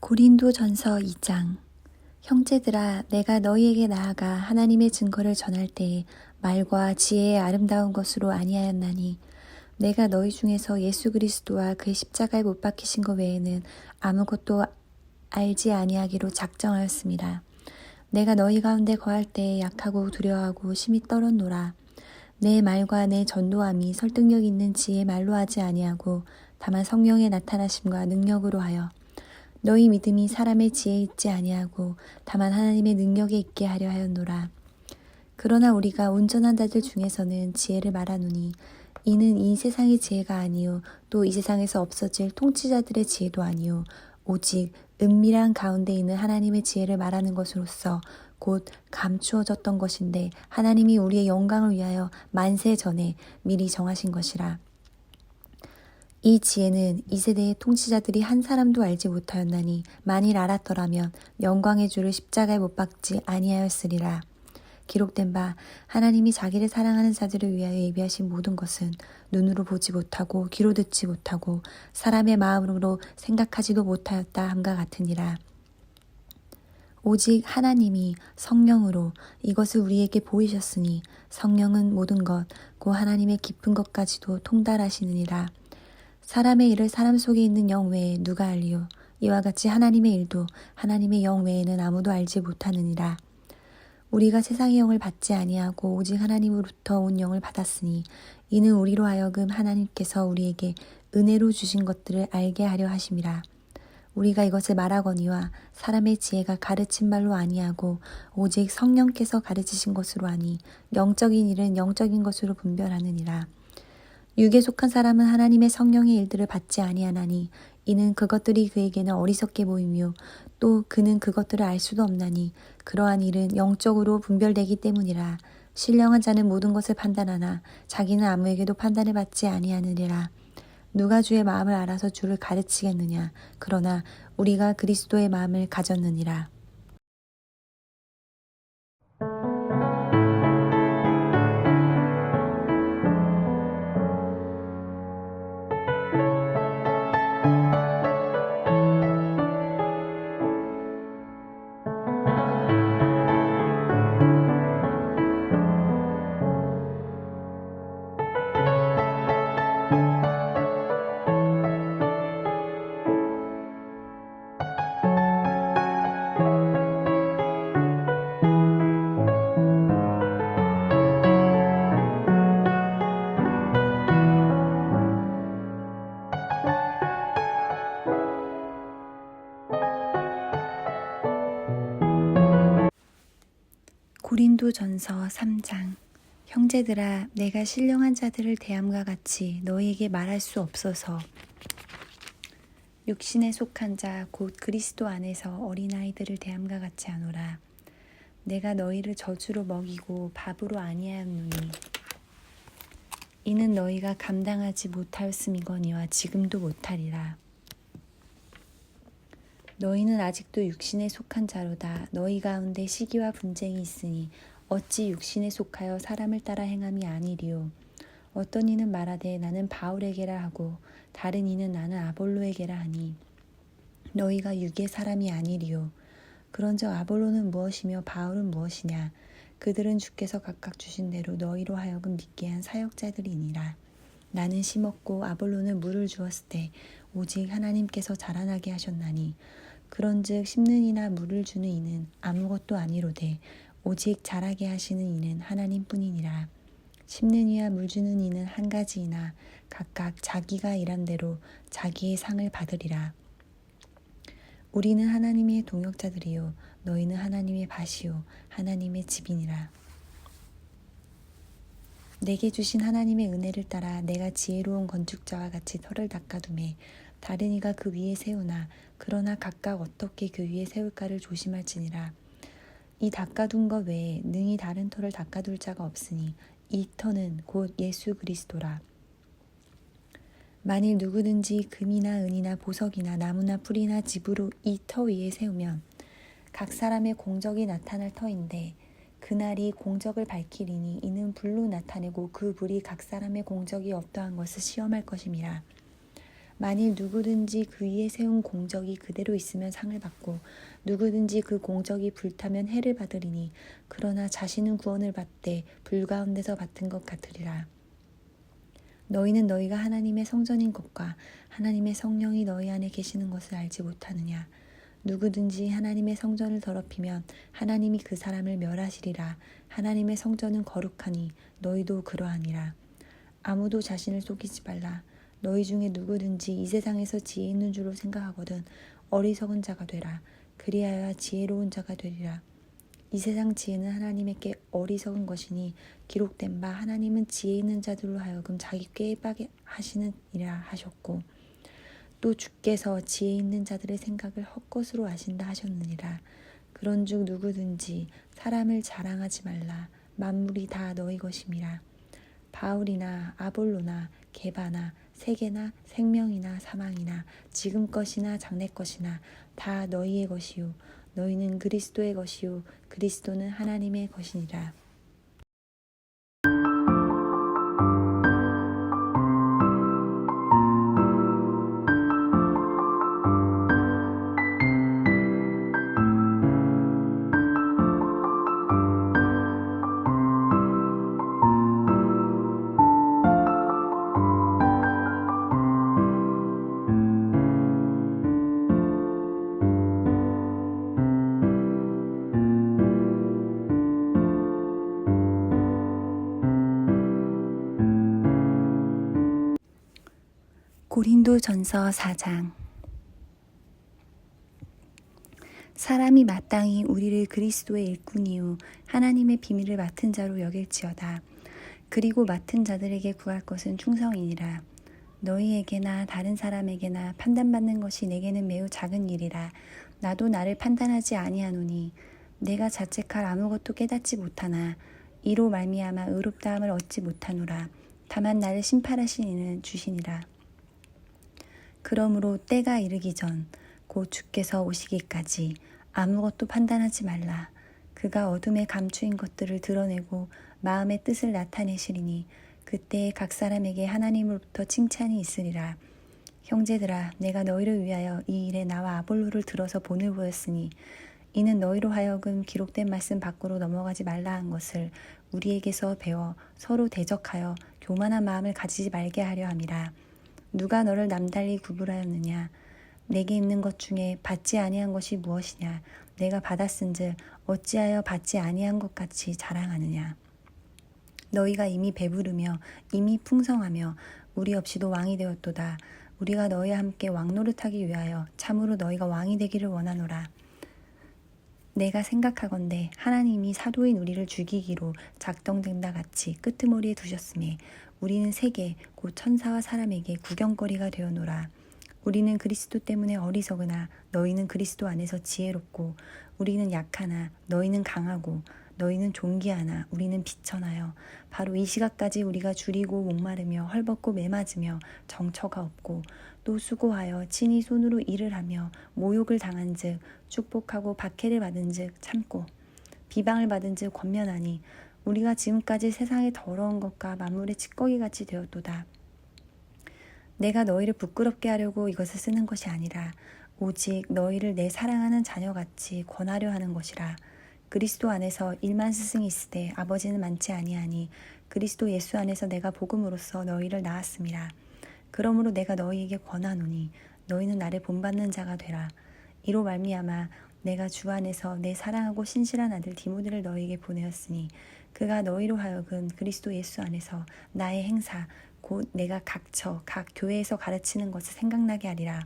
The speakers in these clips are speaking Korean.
고린도전서 2장. 형제들아, 내가 너희에게 나아가 하나님의 증거를 전할 때에 말과 지혜의 아름다운 것으로 아니하였나니 내가 너희 중에서 예수 그리스도와 그의 십자가에 못 박히신 것 외에는 아무것도 알지 아니하기로 작정하였습니다. 내가 너희 가운데 거할 때에 약하고 두려워하고 심히 떨었노라. 내 말과 내 전도함이 설득력 있는 지혜의 말로 하지 아니하고 다만 성령의 나타나심과 능력으로 하여 너희 믿음이 사람의 지혜에 있지 아니하고 다만 하나님의 능력에 있게 하려 하였노라. 그러나 우리가 온전한 자들 중에서는 지혜를 말하노니 이는 이 세상의 지혜가 아니요 또 이 세상에서 없어질 통치자들의 지혜도 아니요 오직 은밀한 가운데 있는 하나님의 지혜를 말하는 것으로서 곧 감추어졌던 것인데 하나님이 우리의 영광을 위하여 만세 전에 미리 정하신 것이라. 이 지혜는 이 세대의 통치자들이 한 사람도 알지 못하였나니 만일 알았더라면 영광의 주를 십자가에 못 박지 아니하였으리라. 기록된 바 하나님이 자기를 사랑하는 자들을 위하여 예비하신 모든 것은 눈으로 보지 못하고 귀로 듣지 못하고 사람의 마음으로 생각하지도 못하였다 함과 같으니라. 오직 하나님이 성령으로 이것을 우리에게 보이셨으니 성령은 모든 것 곧 하나님의 깊은 것까지도 통달하시느니라. 사람의 일을 사람 속에 있는 영 외에 누가 알리요? 이와 같이 하나님의 일도 하나님의 영 외에는 아무도 알지 못하느니라. 우리가 세상의 영을 받지 아니하고 오직 하나님으로부터 온 영을 받았으니 이는 우리로 하여금 하나님께서 우리에게 은혜로 주신 것들을 알게 하려 하심이라. 우리가 이것을 말하거니와 사람의 지혜가 가르친 말로 아니하고 오직 성령께서 가르치신 것으로 하니 영적인 일은 영적인 것으로 분별하느니라. 육에 속한 사람은 하나님의 성령의 일들을 받지 아니하나니 이는 그것들이 그에게는 어리석게 보이며 또 그는 그것들을 알 수도 없나니 그러한 일은 영적으로 분별되기 때문이라. 신령한 자는 모든 것을 판단하나 자기는 아무에게도 판단을 받지 아니하느니라. 누가 주의 마음을 알아서 주를 가르치겠느냐. 그러나 우리가 그리스도의 마음을 가졌느니라. 고린도전서 3장. 형제들아, 내가 신령한 자들을 대함과 같이 너희에게 말할 수 없어서 육신에 속한 자 곧 그리스도 안에서 어린아이들을 대함과 같이 하노라. 내가 너희를 저주로 먹이고 밥으로 아니하였노니 이는 너희가 감당하지 못하였음이거니와 지금도 못하리라. 너희는 아직도 육신에 속한 자로다. 너희 가운데 시기와 분쟁이 있으니 어찌 육신에 속하여 사람을 따라 행함이 아니리요. 어떤 이는 말하되 나는 바울에게라 하고 다른 이는 나는 아볼로에게라 하니 너희가 육의 사람이 아니리요. 그런즉 아볼로는 무엇이며 바울은 무엇이냐. 그들은 주께서 각각 주신 대로 너희로 하여금 믿게 한 사역자들이니라. 나는 심었고 아볼로는 물을 주었을 때 오직 하나님께서 자라나게 하셨나니 그런즉 심는 이나 물을 주는 이는 아무것도 아니로되 오직 자라게 하시는 이는 하나님뿐이니라. 심는 이와 물 주는 이는 한 가지이나 각각 자기가 일한 대로 자기의 상을 받으리라. 우리는 하나님의 동역자들이요 너희는 하나님의 밭이요 하나님의 집이니라. 내게 주신 하나님의 은혜를 따라 내가 지혜로운 건축자와 같이 터를 닦아두매 다른 이가 그 위에 세우나 그러나 각각 어떻게 그 위에 세울까를 조심할지니라. 이 닦아둔 것 외에 능히 다른 터를 닦아둘 자가 없으니 이 터는 곧 예수 그리스도라. 만일 누구든지 금이나 은이나 보석이나 나무나 풀이나 집으로 이 터 위에 세우면 각 사람의 공적이 나타날 터인데 그날이 공적을 밝히리니 이는 불로 나타내고 그 불이 각 사람의 공적이 어떠한 것을 시험할 것임이라. 만일 누구든지 그 위에 세운 공적이 그대로 있으면 상을 받고 누구든지 그 공적이 불타면 해를 받으리니 그러나 자신은 구원을 받되 불 가운데서 받은 것 같으리라. 너희는 너희가 하나님의 성전인 것과 하나님의 성령이 너희 안에 계시는 것을 알지 못하느냐. 누구든지 하나님의 성전을 더럽히면 하나님이 그 사람을 멸하시리라. 하나님의 성전은 거룩하니 너희도 그러하니라. 아무도 자신을 속이지 말라. 너희 중에 누구든지 이 세상에서 지혜 있는 줄로 생각하거든 어리석은 자가 되라. 그리하여 지혜로운 자가 되리라. 이 세상 지혜는 하나님에게 어리석은 것이니 기록된 바 하나님은 지혜 있는 자들로 하여금 자기 꾀에 빠게 하시느니라 하셨고 또 주께서 지혜 있는 자들의 생각을 헛것으로 아신다 하셨느니라. 그런즉 누구든지 사람을 자랑하지 말라. 만물이 다 너희 것임이라. 바울이나 아볼로나 게바나 세계나 생명이나 사망이나 지금 것이나 장래 것이나 다 너희의 것이요 너희는 그리스도의 것이요 그리스도는 하나님의 것이니라. 고린도전서 4장. 사람이 마땅히 우리를 그리스도의 일꾼이요 하나님의 비밀을 맡은 자로 여길지어다. 그리고 맡은 자들에게 구할 것은 충성이니라. 너희에게나 다른 사람에게나 판단받는 것이 내게는 매우 작은 일이라. 나도 나를 판단하지 아니하노니 내가 자책할 아무것도 깨닫지 못하나 이로 말미암아 의롭다함을 얻지 못하노라. 다만 나를 심판하신 이는 주시니라. 그러므로 때가 이르기 전 곧 주께서 오시기까지 아무것도 판단하지 말라. 그가 어둠에 감추인 것들을 드러내고 마음의 뜻을 나타내시리니 그때에 각 사람에게 하나님으로부터 칭찬이 있으리라. 형제들아, 내가 너희를 위하여 이 일에 나와 아볼로를 들어서 본을 보였으니 이는 너희로 하여금 기록된 말씀 밖으로 넘어가지 말라 한 것을 우리에게서 배워 서로 대적하여 교만한 마음을 가지지 말게 하려 함이라. 누가 너를 남달리 구분하였느냐? 내게 있는 것 중에 받지 아니한 것이 무엇이냐? 내가 받았은즉 어찌하여 받지 아니한 것 같이 자랑하느냐? 너희가 이미 배부르며 이미 풍성하며 우리 없이도 왕이 되었도다. 우리가 너희와 함께 왕 노릇하기 위하여 참으로 너희가 왕이 되기를 원하노라. 내가 생각하건대 하나님이 사도인 우리를 죽이기로 작정된 바 같이 끄트머리에 두셨음에 우리는 세계 곧 천사와 사람에게 구경거리가 되어노라. 우리는 그리스도 때문에 어리석으나 너희는 그리스도 안에서 지혜롭고 우리는 약하나 너희는 강하고 너희는 존귀하나 우리는 비천하여 바로 이 시각까지 우리가 줄이고 목마르며 헐벗고 매맞으며 정처가 없고 또 수고하여 친히 손으로 일을 하며 모욕을 당한즉 축복하고 박해를 받은즉 참고 비방을 받은즉 권면하니 우리가 지금까지 세상의 더러운 것과 만물의 찌꺼기같이 되었도다. 내가 너희를 부끄럽게 하려고 이것을 쓰는 것이 아니라 오직 너희를 내 사랑하는 자녀같이 권하려 하는 것이라. 그리스도 안에서 1만 스승이 있으되 아버지는 많지 아니하니 그리스도 예수 안에서 내가 복음으로써 너희를 낳았음이라. 그러므로 내가 너희에게 권하노니 너희는 나를 본받는 자가 되라. 이로 말미암아 내가 주 안에서 내 사랑하고 신실한 아들 디모데를 너희에게 보내었으니 그가 너희로 하여금 그리스도 예수 안에서 나의 행사 곧 내가 각 교회에서 가르치는 것을 생각나게 하리라.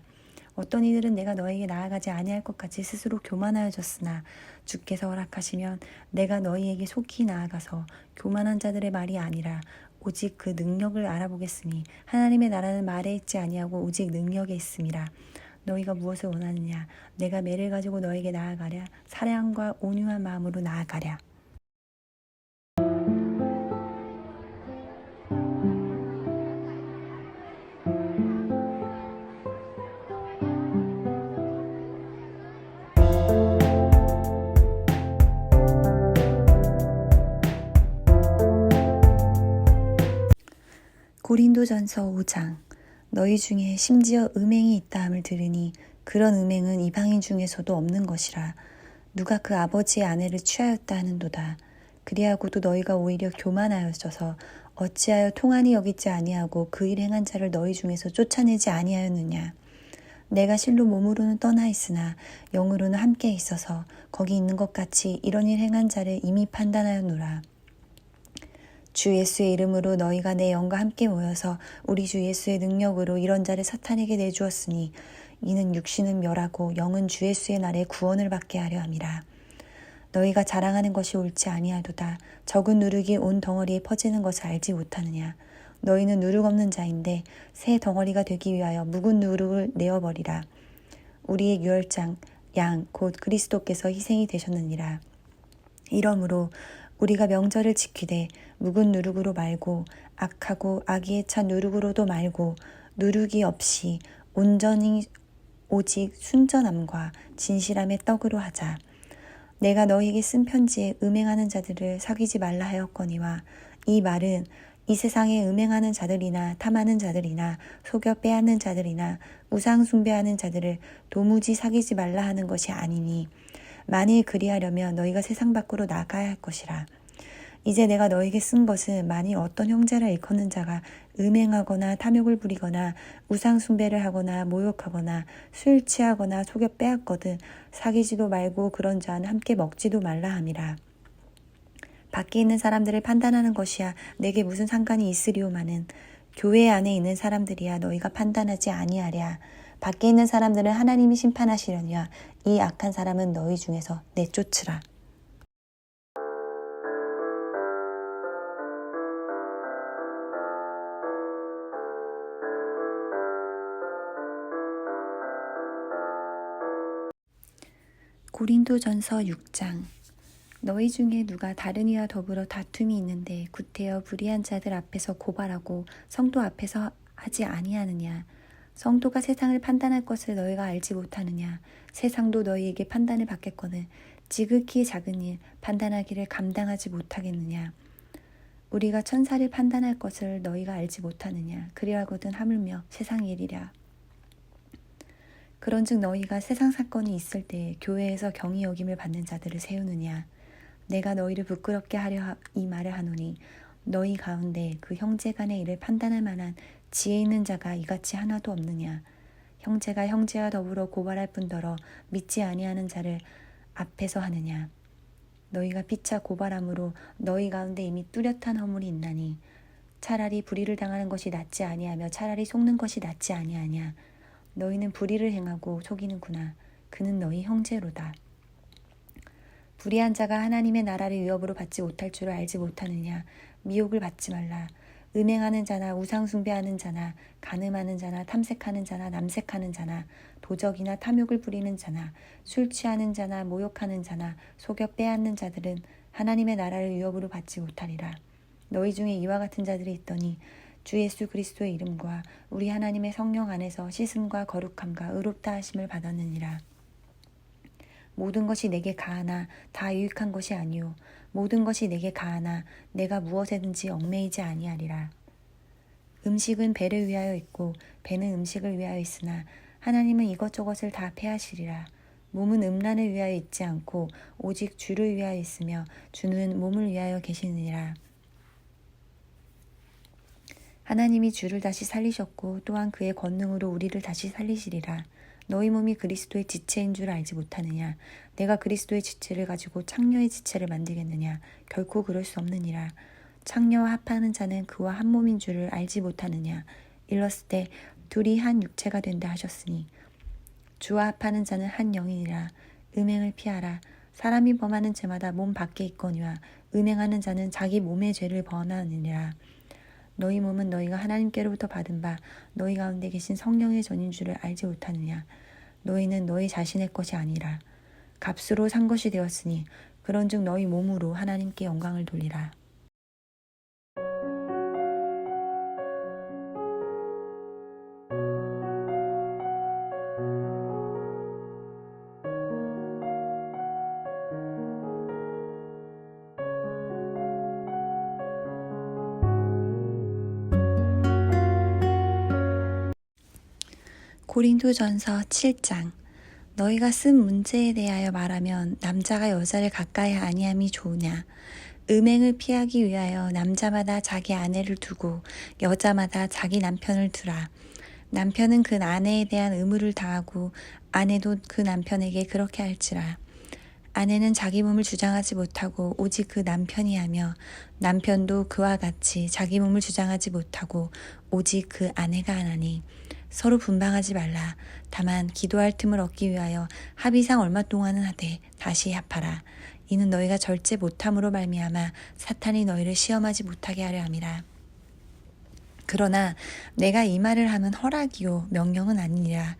어떤 이들은 내가 너에게 나아가지 아니할 것 같이 스스로 교만하여졌으나 주께서 허락하시면 내가 너희에게 속히 나아가서 교만한 자들의 말이 아니라 오직 그 능력을 알아보겠으니 하나님의 나라는 말에 있지 아니하고 오직 능력에 있음이라. 너희가 무엇을 원하느냐? 내가 매를 가지고 너에게 나아가랴? 사랑과 온유한 마음으로 나아가랴? 고린도전서 5장. 너희 중에 심지어 음행이 있다함을 들으니 그런 음행은 이방인 중에서도 없는 것이라. 누가 그 아버지의 아내를 취하였다 하는도다. 그리하고도 너희가 오히려 교만하여져서 어찌하여 통한이 여기지 아니하고 그 일 행한 자를 너희 중에서 쫓아내지 아니하였느냐. 내가 실로 몸으로는 떠나 있으나 영으로는 함께 있어서 거기 있는 것 같이 이런 일 행한 자를 이미 판단하였노라. 주 예수의 이름으로 너희가 내 영과 함께 모여서 우리 주 예수의 능력으로 이런 자를 사탄에게 내주었으니 이는 육신은 멸하고 영은 주 예수의 날에 구원을 받게 하려 함이라. 너희가 자랑하는 것이 옳지 아니하도다. 적은 누룩이 온 덩어리에 퍼지는 것을 알지 못하느냐. 너희는 누룩 없는 자인데 새 덩어리가 되기 위하여 묵은 누룩을 내어버리라. 우리의 유월장 양 곧 그리스도께서 희생이 되셨느니라. 이러므로 우리가 명절을 지키되 묵은 누룩으로 말고 악하고 악의에 찬 누룩으로도 말고 누룩이 없이 온전히 오직 순전함과 진실함의 떡으로 하자. 내가 너희에게 쓴 편지에 음행하는 자들을 사귀지 말라 하였거니와 이 말은 이 세상에 음행하는 자들이나 탐하는 자들이나 속여 빼앗는 자들이나 우상 숭배하는 자들을 도무지 사귀지 말라 하는 것이 아니니 만일 그리하려면 너희가 세상 밖으로 나가야 할 것이라. 이제 내가 너에게 쓴 것은 만일 어떤 형제라 일컫는 자가 음행하거나 탐욕을 부리거나 우상 숭배를 하거나 모욕하거나 술 취하거나 속여 빼앗거든 사귀지도 말고 그런 자는 함께 먹지도 말라 함이라. 밖에 있는 사람들을 판단하는 것이야 내게 무슨 상관이 있으리오마는 교회 안에 있는 사람들이야 너희가 판단하지 아니하랴. 밖에 있는 사람들은 하나님이 심판하시려니와 이 악한 사람은 너희 중에서 내쫓으라. 고린도전서 6장. 너희 중에 누가 다른 이와 더불어 다툼이 있는데 구태여 불의한 자들 앞에서 고발하고 성도 앞에서 하지 아니하느냐. 성도가 세상을 판단할 것을 너희가 알지 못하느냐. 세상도 너희에게 판단을 받겠거늘 지극히 작은 일 판단하기를 감당하지 못하겠느냐. 우리가 천사를 판단할 것을 너희가 알지 못하느냐. 그리하거든 하물며 세상 일이랴. 그런즉 너희가 세상 사건이 있을 때 교회에서 경히 여김을 받는 자들을 세우느냐. 내가 너희를 부끄럽게 하려 이 말을 하노니 너희 가운데 그 형제 간의 일을 판단할 만한 지혜 있는 자가 이같이 하나도 없느냐. 형제가 형제와 더불어 고발할 뿐더러 믿지 아니하는 자를 앞에서 하느냐. 너희가 피차 고발함으로 너희 가운데 이미 뚜렷한 허물이 있나니 차라리 불의를 당하는 것이 낫지 아니하며 차라리 속는 것이 낫지 아니하냐. 너희는 불의를 행하고 속이는구나. 그는 너희 형제로다. 불의한 자가 하나님의 나라를 위협으로 받지 못할 줄을 알지 못하느냐. 미혹을 받지 말라. 음행하는 자나 우상 숭배하는 자나 간음하는 자나 탐색하는 자나 남색하는 자나 도적이나 탐욕을 부리는 자나 술 취하는 자나 모욕하는 자나 속여 빼앗는 자들은 하나님의 나라를 위협으로 받지 못하리라. 너희 중에 이와 같은 자들이 있더니 주 예수 그리스도의 이름과 우리 하나님의 성령 안에서 씻음과 거룩함과 의롭다 하심을 받았느니라. 모든 것이 내게 가하나 다 유익한 것이 아니요 모든 것이 내게 가하나 내가 무엇에든지 얽매이지 아니하리라. 음식은 배를 위하여 있고 배는 음식을 위하여 있으나 하나님은 이것저것을 다 패하시리라. 몸은 음란을 위하여 있지 않고 오직 주를 위하여 있으며 주는 몸을 위하여 계시느니라. 하나님이 주를 다시 살리셨고 또한 그의 권능으로 우리를 다시 살리시리라. 너희 몸이 그리스도의 지체인 줄 알지 못하느냐. 내가 그리스도의 지체를 가지고 창녀의 지체를 만들겠느냐. 결코 그럴 수 없느니라. 창녀와 합하는 자는 그와 한 몸인 줄을 알지 못하느냐. 일렀을 때 둘이 한 육체가 된다 하셨으니 주와 합하는 자는 한 영이니라. 음행을 피하라. 사람이 범하는 죄마다 몸 밖에 있거니와 음행하는 자는 자기 몸의 죄를 범하느니라. 너희 몸은 너희가 하나님께로부터 받은 바 너희 가운데 계신 성령의 전인 줄을 알지 못하느냐. 너희는 너희 자신의 것이 아니라 값으로 산 것이 되었으니 그런즉 너희 몸으로 하나님께 영광을 돌리라. 고린도전서 7장. 너희가 쓴 문제에 대하여 말하면 남자가 여자를 가까이 아니함이 좋으냐. 음행을 피하기 위하여 남자마다 자기 아내를 두고 여자마다 자기 남편을 두라. 남편은 그 아내에 대한 의무를 다하고 아내도 그 남편에게 그렇게 할지라. 아내는 자기 몸을 주장하지 못하고 오직 그 남편이 하며 남편도 그와 같이 자기 몸을 주장하지 못하고 오직 그 아내가 하나니 서로 분방하지 말라. 다만 기도할 틈을 얻기 위하여 합의상 얼마 동안은 하되 다시 합하라. 이는 너희가 절제 못함으로 말미암아 사탄이 너희를 시험하지 못하게 하려 함이라. 그러나 내가 이 말을 하면 허락이요 명령은 아니니라.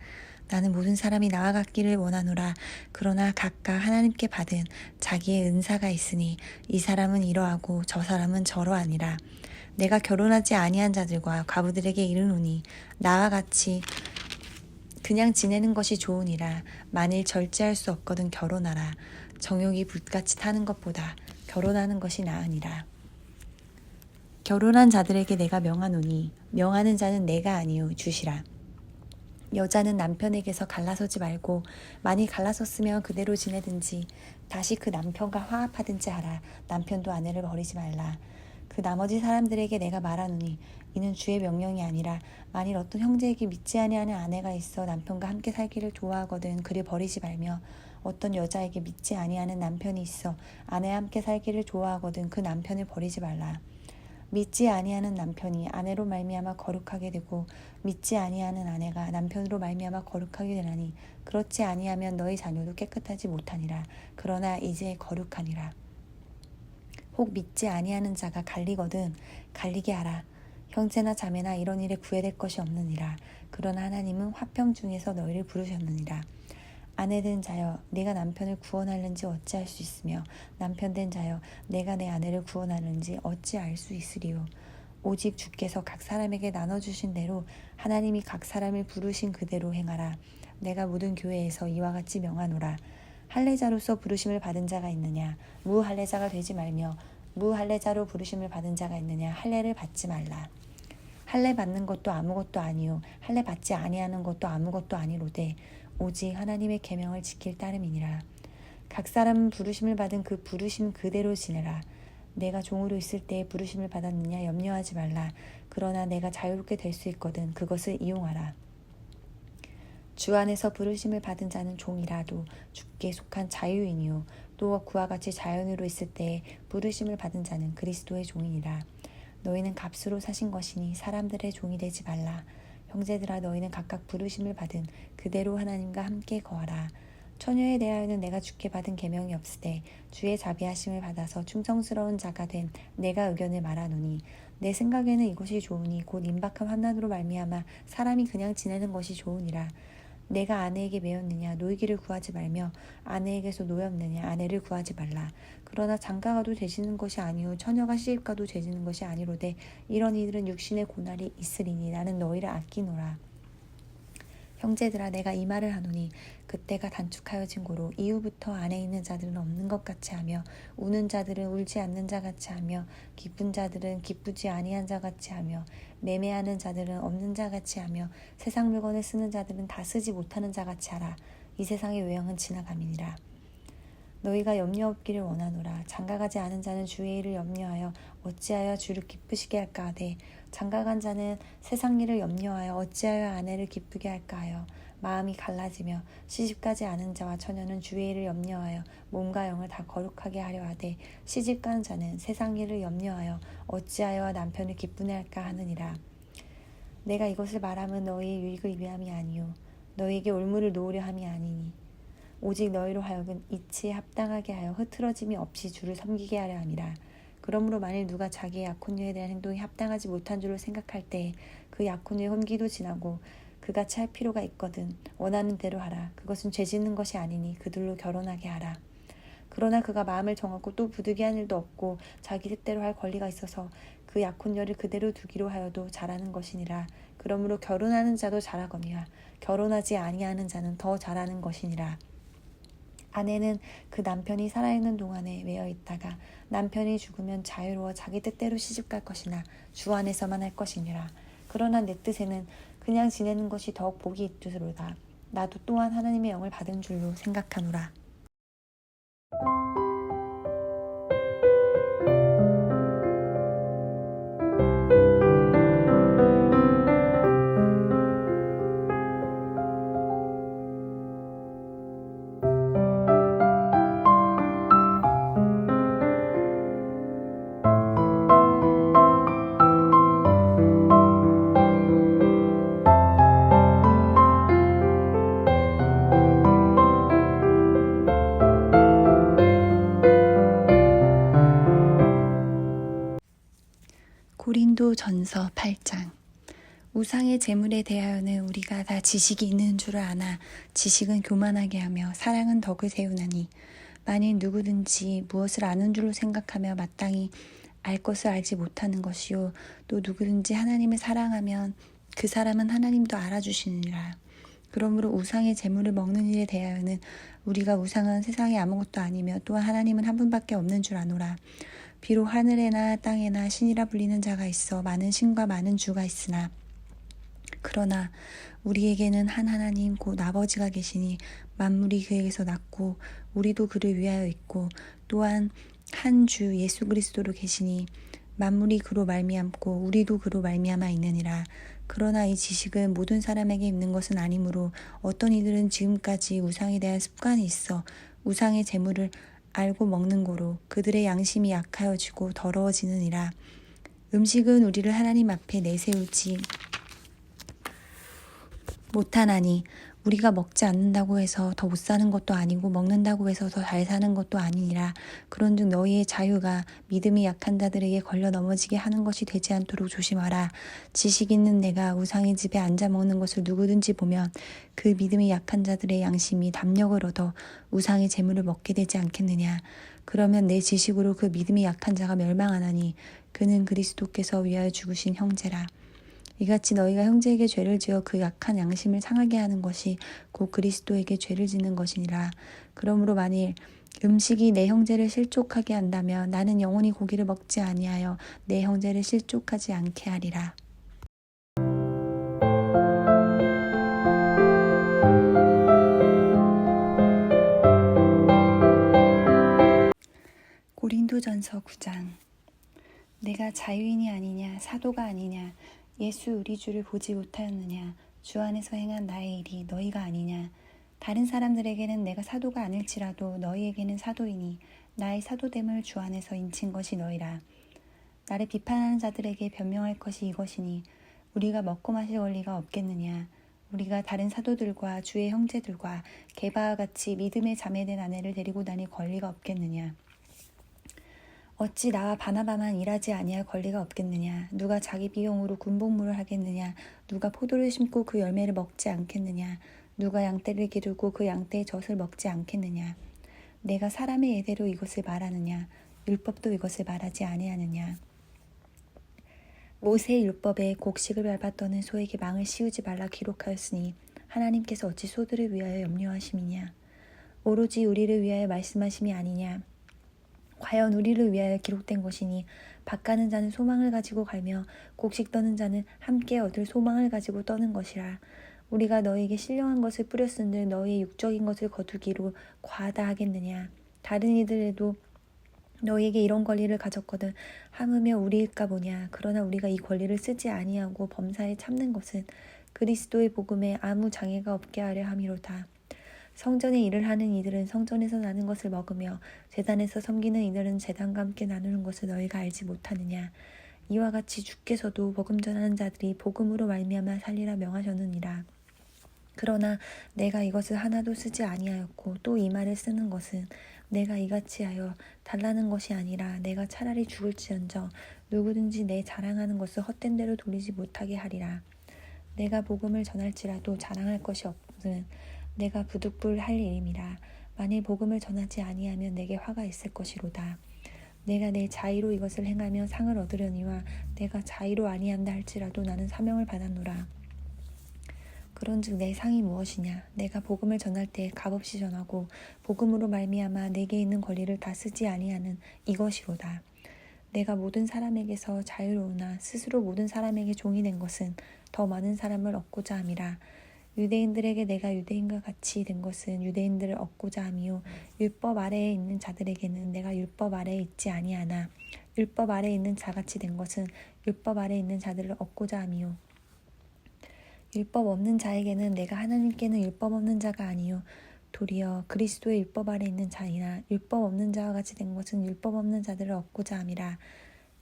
나는 모든 사람이 나와 같기를 원하노라. 그러나 각각 하나님께 받은 자기의 은사가 있으니 이 사람은 이러하고 저 사람은 저러하니라. 내가 결혼하지 아니한 자들과 과부들에게 이르노니 나와 같이 그냥 지내는 것이 좋으니라. 만일 절제할 수 없거든 결혼하라. 정욕이 불같이 타는 것보다 결혼하는 것이 나으니라. 결혼한 자들에게 내가 명하노니 명하는 자는 내가 아니요 주시라. 여자는 남편에게서 갈라서지 말고 만일 갈라섰으면 그대로 지내든지 다시 그 남편과 화합하든지 하라. 남편도 아내를 버리지 말라. 그 나머지 사람들에게 내가 말하노니 이는 주의 명령이 아니라 만일 어떤 형제에게 믿지 아니하는 아내가 있어 남편과 함께 살기를 좋아하거든 그를 버리지 말며 어떤 여자에게 믿지 아니하는 남편이 있어 아내와 함께 살기를 좋아하거든 그 남편을 버리지 말라. 믿지 아니하는 남편이 아내로 말미암아 거룩하게 되고 믿지 아니하는 아내가 남편으로 말미암아 거룩하게 되나니 그렇지 아니하면 너희 자녀도 깨끗하지 못하니라. 그러나 이제 거룩하니라. 혹 믿지 아니하는 자가 갈리거든 갈리게 하라. 형제나 자매나 이런 일에 구애될 것이 없느니라. 그러나 하나님은 화평 중에서 너희를 부르셨느니라. 아내 된 자여 네가 남편을 구원하는지 어찌할 수 있으며 남편 된 자여 내가 내 아내를 구원하는지 어찌 알 수 있으리요. 오직 주께서 각 사람에게 나눠주신 대로 하나님이 각 사람을 부르신 그대로 행하라. 내가 모든 교회에서 이와 같이 명하노라. 할례자로서 부르심을 받은 자가 있느냐 무할례자가 되지 말며 무할례자로 부르심을 받은 자가 있느냐 할례를 받지 말라. 할례 받는 것도 아무것도 아니요 할례 받지 아니하는 것도 아무것도 아니로되 오직 하나님의 계명을 지킬 따름이니라. 각 사람은 부르심을 받은 그 부르심 그대로 지내라. 내가 종으로 있을 때에 부르심을 받았느냐 염려하지 말라. 그러나 내가 자유롭게 될 수 있거든 그것을 이용하라. 주 안에서 부르심을 받은 자는 종이라도 주께 속한 자유인이요 또 그와 같이 자연으로 있을 때에 부르심을 받은 자는 그리스도의 종이니라. 너희는 값으로 사신 것이니 사람들의 종이 되지 말라. 형제들아 너희는 각각 부르심을 받은 그대로 하나님과 함께 거하라. 처녀에 대하여는 내가 주께 받은 계명이 없으되 주의 자비하심을 받아서 충성스러운 자가 된 내가 의견을 말하노니 내 생각에는 이것이 좋으니 곧 임박한 환난으로 말미암아 사람이 그냥 지내는 것이 좋으니라. 내가 아내에게 매였느냐 노이기를 구하지 말며 아내에게서 노였느냐 아내를 구하지 말라. 그러나 장가가도 되지는 것이 아니요 처녀가 시집가도 되지는 것이 아니로되 이런 이들은 육신의 고난이 있으리니 나는 너희를 아끼노라. 형제들아 내가 이 말을 하노니 그때가 단축하여진 고로 이후부터 안에 있는 자들은 없는 것 같이 하며 우는 자들은 울지 않는 자 같이 하며 기쁜 자들은 기쁘지 아니한 자 같이 하며 매매하는 자들은 없는 자 같이 하며 세상 물건을 쓰는 자들은 다 쓰지 못하는 자 같이 하라. 이 세상의 외형은 지나감이니라. 너희가 염려 없기를 원하노라. 장가가지 않은 자는 주의 일을 염려하여 어찌하여 주를 기쁘시게 할까 하되 장가간 자는 세상 일을 염려하여 어찌하여 아내를 기쁘게 할까 하여 마음이 갈라지며 시집가지 않은 자와 처녀는 주의 일을 염려하여 몸과 영을 다 거룩하게 하려 하되 시집간 자는 세상 일을 염려하여 어찌하여 남편을 기쁘게 할까 하느니라. 내가 이것을 말하면 너희의 유익을 위함이 아니요 너희에게 올무를 놓으려 함이 아니니 오직 너희로 하여금 이치에 합당하게 하여 흐트러짐이 없이 주를 섬기게 하려 함이라. 그러므로 만일 누가 자기의 약혼녀에 대한 행동이 합당하지 못한 줄로 생각할 때에 그 약혼녀의 혼기도 지나고 그같이 할 필요가 있거든 원하는 대로 하라. 그것은 죄짓는 것이 아니니 그들로 결혼하게 하라. 그러나 그가 마음을 정하고 또 부득이한 일도 없고 자기 뜻대로 할 권리가 있어서 그 약혼녀를 그대로 두기로 하여도 잘하는 것이니라. 그러므로 결혼하는 자도 잘하거니와 결혼하지 아니하는 자는 더 잘하는 것이니라. 아내는 그 남편이 살아있는 동안에 매여 있다가 남편이 죽으면 자유로워 자기 뜻대로 시집갈 것이나 주 안에서만 할 것이니라. 그러나 내 뜻에는 그냥 지내는 것이 더욱 복이 있으로다. 나도 또한 하나님의 영을 받은 줄로 생각하노라. 고린도전서 8장. 우상의 제물에 대하여는 우리가 다 지식이 있는 줄을 아나 지식은 교만하게 하며 사랑은 덕을 세우나니 만일 누구든지 무엇을 아는 줄로 생각하며 마땅히 알 것을 알지 못하는 것이요 또 누구든지 하나님을 사랑하면 그 사람은 하나님도 알아주시느니라. 그러므로 우상의 제물을 먹는 일에 대하여는 우리가 우상은 세상에 아무것도 아니며 또한 하나님은 한 분밖에 없는 줄 아노라. 비록 하늘에나 땅에나 신이라 불리는 자가 있어 많은 신과 많은 주가 있으나 그러나 우리에게는 한 하나님 곧 아버지가 계시니 만물이 그에게서 났고 우리도 그를 위하여 있고 또한 한 주 예수 그리스도로 계시니 만물이 그로 말미암고 우리도 그로 말미암아 있느니라. 그러나 이 지식은 모든 사람에게 있는 것은 아니므로 어떤 이들은 지금까지 우상에 대한 습관이 있어 우상의 제물을 알고 먹는 고로 그들의 양심이 약하여지고 더러워지느니라. 음식은 우리를 하나님 앞에 내세우지 못하나니 우리가 먹지 않는다고 해서 더 못 사는 것도 아니고 먹는다고 해서 더 잘 사는 것도 아니니라. 그런즉 너희의 자유가 믿음이 약한 자들에게 걸려 넘어지게 하는 것이 되지 않도록 조심하라. 지식 있는 내가 우상의 집에 앉아 먹는 것을 누구든지 보면 그 믿음이 약한 자들의 양심이 담력을 얻어 우상의 재물을 먹게 되지 않겠느냐. 그러면 내 지식으로 그 믿음이 약한 자가 멸망하나니 그는 그리스도께서 위하여 죽으신 형제라. 이같이 너희가 형제에게 죄를 지어 그 약한 양심을 상하게 하는 것이 곧 그리스도에게 죄를 짓는 것이니라. 그러므로 만일 음식이 내 형제를 실족하게 한다면 나는 영원히 고기를 먹지 아니하여 내 형제를 실족하지 않게 하리라. 고린도전서 9장. 내가 자유인이 아니냐 사도가 아니냐 예수 우리 주를 보지 못하였느냐 주 안에서 행한 나의 일이 너희가 아니냐. 다른 사람들에게는 내가 사도가 아닐지라도 너희에게는 사도이니 나의 사도됨을 주 안에서 인친 것이 너희라. 나를 비판하는 자들에게 변명할 것이 이것이니 우리가 먹고 마실 권리가 없겠느냐. 우리가 다른 사도들과 주의 형제들과 게바와 같이 믿음의 자매된 아내를 데리고 다닐 권리가 없겠느냐. 어찌 나와 바나바만 일하지 아니할 권리가 없겠느냐. 누가 자기 비용으로 군복무를 하겠느냐. 누가 포도를 심고 그 열매를 먹지 않겠느냐. 누가 양떼를 기르고 그 양떼의 젖을 먹지 않겠느냐. 내가 사람의 예대로 이것을 말하느냐. 율법도 이것을 말하지 아니하느냐. 모세의 율법에 곡식을 밟았더는 소에게 망을 씌우지 말라 기록하였으니 하나님께서 어찌 소들을 위하여 염려하심이냐. 오로지 우리를 위하여 말씀하심이 아니냐. 과연 우리를 위하여 기록된 것이니 밭 가는 자는 소망을 가지고 갈며 곡식 떠는 자는 함께 얻을 소망을 가지고 떠는 것이라. 우리가 너희에게 신령한 것을 뿌렸은들 너희의 육적인 것을 거두기로 과하다 하겠느냐. 다른 이들에도 너희에게 이런 권리를 가졌거든 함으며 우리일까 보냐. 그러나 우리가 이 권리를 쓰지 아니하고 범사에 참는 것은 그리스도의 복음에 아무 장애가 없게 하려 함이로다. 성전에 일을 하는 이들은 성전에서 나는 것을 먹으며 제단에서 섬기는 이들은 제단과 함께 나누는 것을 너희가 알지 못하느냐. 이와 같이 주께서도 복음 전하는 자들이 복음으로 말미암아 살리라 명하셨느니라. 그러나 내가 이것을 하나도 쓰지 아니하였고 또 이 말을 쓰는 것은 내가 이같이 하여 달라는 것이 아니라 내가 차라리 죽을지언정 누구든지 내 자랑하는 것을 헛된 대로 돌리지 못하게 하리라. 내가 복음을 전할지라도 자랑할 것이 없는 내가 부득불 할 일임이라. 만일 복음을 전하지 아니하면 내게 화가 있을 것이로다. 내가 내 자의로 이것을 행하며 상을 얻으려니와 내가 자의로 아니한다 할지라도 나는 사명을 받았노라. 그런즉 내 상이 무엇이냐. 내가 복음을 전할 때 값없이 전하고 복음으로 말미암아 내게 있는 권리를 다 쓰지 아니하는 이것이로다. 내가 모든 사람에게서 자유로우나 스스로 모든 사람에게 종이 된 것은 더 많은 사람을 얻고자 함이라. 유대인들에게 내가 유대인과 같이 된 것은 유대인들을 얻고자 함이요 율법 아래에 있는 자들에게는 내가 율법 아래에 있지 아니하나 율법 아래에 있는 자같이 된 것은 율법 아래에 있는 자들을 얻고자 함이요 율법 없는 자에게는 내가 하나님께는 율법 없는 자가 아니요 도리어 그리스도의 율법 아래 있는 자이나 율법 없는 자와 같이 된 것은 율법 없는 자들을 얻고자 함이라.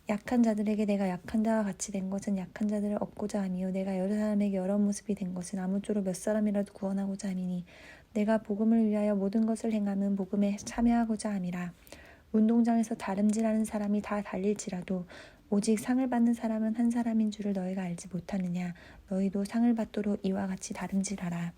약한 자들에게 내가 약한 자와 같이 된 것은 약한 자들을 얻고자 함이요 내가 여러 사람에게 여러 모습이 된 것은 아무쪼록 몇 사람이라도 구원하고자 함이니 내가 복음을 위하여 모든 것을 행함은 복음에 참여하고자 함이라. 운동장에서 다름질하는 사람이 다 달릴지라도 오직 상을 받는 사람은 한 사람인 줄을 너희가 알지 못하느냐. 너희도 상을 받도록 이와 같이 다름질하라.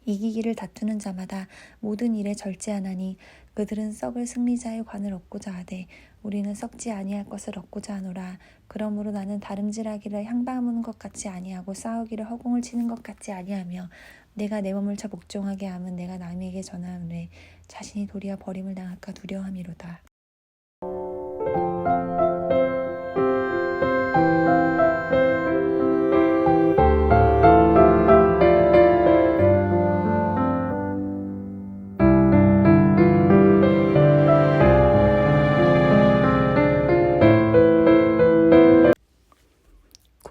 이기기를 다투는 자마다 모든 일에 절제하나니 그들은 썩을 승리자의 관을 얻고자 하되 우리는 썩지 아니할 것을 얻고자 하노라. 그러므로 나는 다름질하기를 향방하는 것 같이 아니하고 싸우기를 허공을 치는 것 같이 아니하며 내가 내 몸을 쳐 복종하게 함은 내가 남에게 전하노니 자신이 도리어 버림을 당할까 두려워함이로다.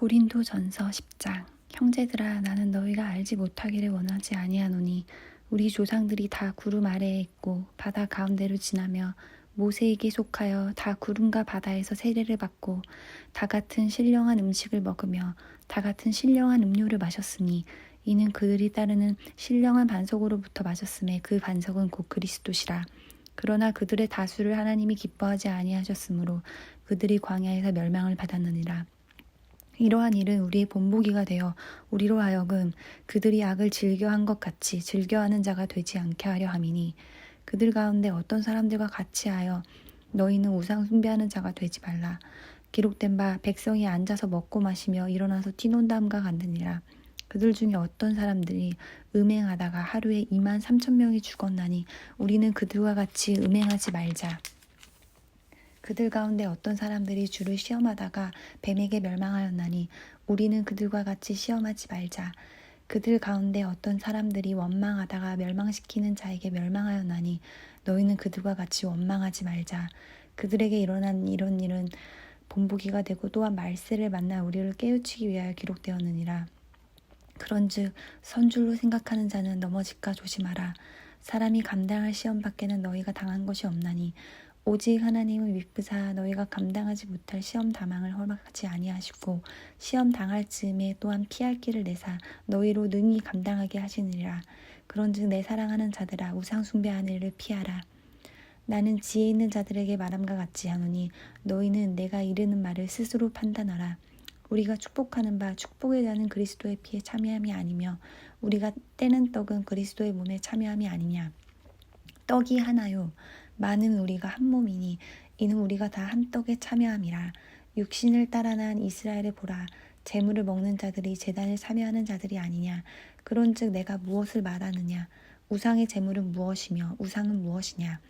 고린도전서 10장. 형제들아 나는 너희가 알지 못하기를 원하지 아니하노니 우리 조상들이 다 구름 아래에 있고 바다 가운데로 지나며 모세에게 속하여 다 구름과 바다에서 세례를 받고 다 같은 신령한 음식을 먹으며 다 같은 신령한 음료를 마셨으니 이는 그들이 따르는 신령한 반석으로부터 마셨음에 그 반석은 곧 그리스도시라. 그러나 그들의 다수를 하나님이 기뻐하지 아니하셨으므로 그들이 광야에서 멸망을 받았느니라. 이러한 일은 우리의 본보기가 되어 우리로 하여금 그들이 악을 즐겨한 것 같이 즐겨하는 자가 되지 않게 하려 함이니 그들 가운데 어떤 사람들과 같이 하여 너희는 우상 숭배하는 자가 되지 말라. 기록된 바 백성이 앉아서 먹고 마시며 일어나서 뛰논다함과 같느니라. 그들 중에 어떤 사람들이 음행하다가 하루에 23,000명이 죽었나니 우리는 그들과 같이 음행하지 말자. 그들 가운데 어떤 사람들이 주를 시험하다가 뱀에게 멸망하였나니 우리는 그들과 같이 시험하지 말자. 그들 가운데 어떤 사람들이 원망하다가 멸망시키는 자에게 멸망하였나니 너희는 그들과 같이 원망하지 말자. 그들에게 일어난 이런 일은 본보기가 되고 또한 말세를 만나 우리를 깨우치기 위하여 기록되었느니라. 그런즉 선줄로 생각하는 자는 넘어질까 조심하라. 사람이 감당할 시험 밖에는 너희가 당한 것이 없나니 오직 하나님은 미쁘사 너희가 감당하지 못할 시험 다망을 허락하지 아니하시고 시험 당할 즈음에 또한 피할 길을 내사 너희로 능히 감당하게 하시느니라. 그런즉 내 사랑하는 자들아 우상 숭배하는 일을 피하라. 나는 지혜 있는 자들에게 말함과 같이 하노니 너희는 내가 이르는 말을 스스로 판단하라. 우리가 축복하는 바 축복에 대한 그리스도의 피에 참여함이 아니며 우리가 떼는 떡은 그리스도의 몸에 참여함이 아니냐. 떡이 하나요 많은 우리가 한 몸이니 이는 우리가 다 한 떡에 참여함이라. 육신을 따라 난 이스라엘을 보라. 재물을 먹는 자들이 제단을 참여하는 자들이 아니냐. 그런즉 내가 무엇을 말하느냐. 우상의 재물은 무엇이며 우상은 무엇이냐.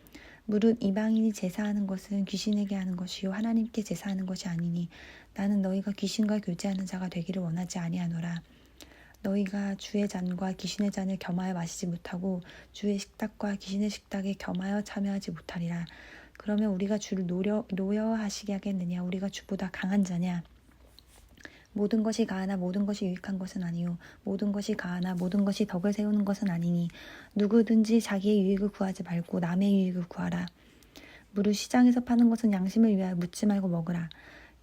무릇 이방인이 제사하는 것은 귀신에게 하는 것이요 하나님께 제사하는 것이 아니니 나는 너희가 귀신과 교제하는 자가 되기를 원하지 아니하노라. 너희가 주의 잔과 귀신의 잔을 겸하여 마시지 못하고 주의 식탁과 귀신의 식탁에 겸하여 참여하지 못하리라. 그러면 우리가 주를 노여하시게 하겠느냐. 우리가 주보다 강한 자냐. 모든 것이 가하나 모든 것이 유익한 것은 아니요 모든 것이 가하나 모든 것이 덕을 세우는 것은 아니니 누구든지 자기의 유익을 구하지 말고 남의 유익을 구하라. 무릇 시장에서 파는 것은 양심을 위하여 묻지 말고 먹으라.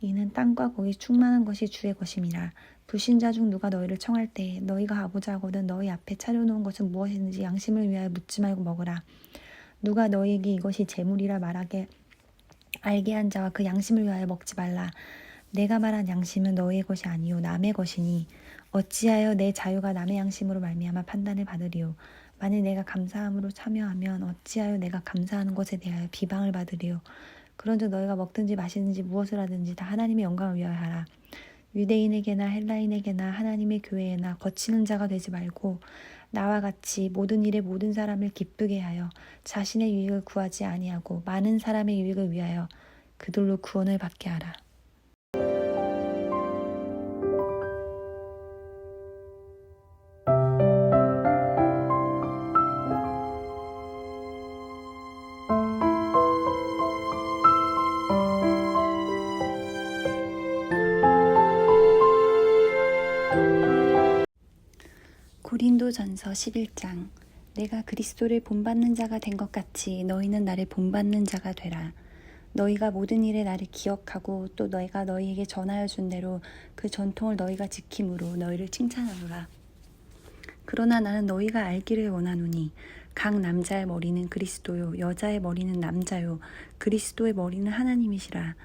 이는 땅과 거기 충만한 것이 주의 것임이라. 불신자 중 누가 너희를 청할 때에 너희가 가보자 하거든 너희 앞에 차려놓은 것은 무엇이든지 양심을 위하여 묻지 말고 먹으라. 누가 너희에게 이것이 재물이라 말하게 알게 한 자와 그 양심을 위하여 먹지 말라. 내가 말한 양심은 너희의 것이 아니요 남의 것이니 어찌하여 내 자유가 남의 양심으로 말미암아 판단을 받으리요. 만일 내가 감사함으로 참여하면 어찌하여 내가 감사하는 것에 대하여 비방을 받으리요. 그런즉 너희가 먹든지 마시든지 무엇을 하든지 다 하나님의 영광을 위하여 하라. 유대인에게나 헬라인에게나 하나님의 교회에나 거치는 자가 되지 말고 나와 같이 모든 일에 모든 사람을 기쁘게 하여 자신의 유익을 구하지 아니하고 많은 사람의 유익을 위하여 그들로 구원을 받게 하라. 고린도전서 11장. 내가 그리스도를 본받는 자가 된 것 같이 너희는 나를 본받는 자가 되라. 너희가 모든 일에 나를 기억하고 또 내가 너희에게 전하여 준 대로 그 전통을 너희가 지킴으로 너희를 칭찬하노라. 그러나 나는 너희가 알기를 원하노니 각 남자의 머리는 그리스도요 여자의 머리는 남자요 그리스도의 머리는 하나님이시라.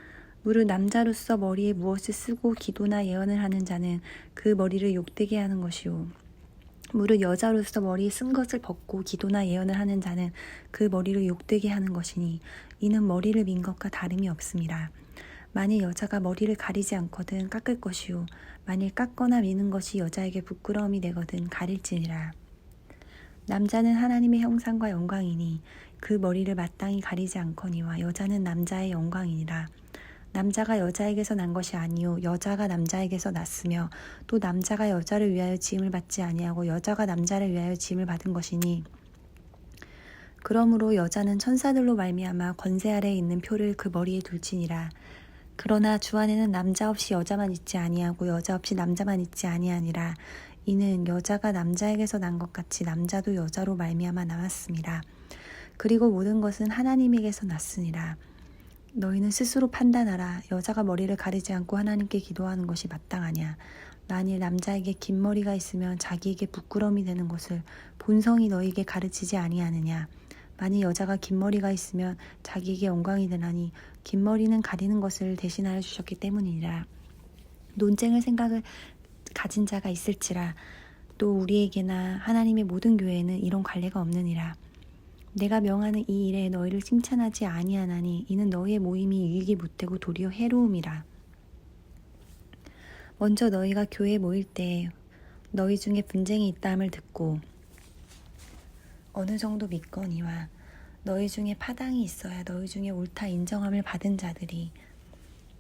무릇 남자로서 머리에 무엇을 쓰고 기도나 예언을 하는 자는 그 머리를 욕되게 하는 것이요 무릇 여자로서 머리에 쓴 것을 벗고 기도나 예언을 하는 자는 그 머리를 욕되게 하는 것이니 이는 머리를 민 것과 다름이 없음이라. 만일 여자가 머리를 가리지 않거든 깎을 것이요 만일 깎거나 미는 것이 여자에게 부끄러움이 되거든 가릴지니라. 남자는 하나님의 형상과 영광이니 그 머리를 마땅히 가리지 않거니와 여자는 남자의 영광이니라. 남자가 여자에게서 난 것이 아니요 여자가 남자에게서 났으며 또 남자가 여자를 위하여 지음을 받지 아니하고 여자가 남자를 위하여 지음을 받은 것이니 그러므로 여자는 천사들로 말미암아 권세 아래에 있는 표를 그 머리에 둘지니라. 그러나 주 안에는 남자 없이 여자만 있지 아니하고 여자 없이 남자만 있지 아니하니라. 이는 여자가 남자에게서 난 것 같이 남자도 여자로 말미암아 나왔음이라. 그리고 모든 것은 하나님에게서 났으니라. 너희는 스스로 판단하라. 여자가 머리를 가리지 않고 하나님께 기도하는 것이 마땅하냐. 만일 남자에게 긴 머리가 있으면 자기에게 부끄러움이 되는 것을 본성이 너희에게 가르치지 아니하느냐. 만일 여자가 긴 머리가 있으면 자기에게 영광이 되나니 긴 머리는 가리는 것을 대신하여 주셨기 때문이니라. 논쟁을 생각을 가진 자가 있을지라. 또 우리에게나 하나님의 모든 교회에는 이런 관례가 없느니라. 내가 명하는 이 일에 너희를 칭찬하지 아니하나니 이는 너희의 모임이 유익이 못되고 도리어 해로움이라. 먼저 너희가 교회에 모일 때 너희 중에 분쟁이 있다함을 듣고 어느 정도 믿거니와 너희 중에 파당이 있어야 너희 중에 옳다 인정함을 받은 자들이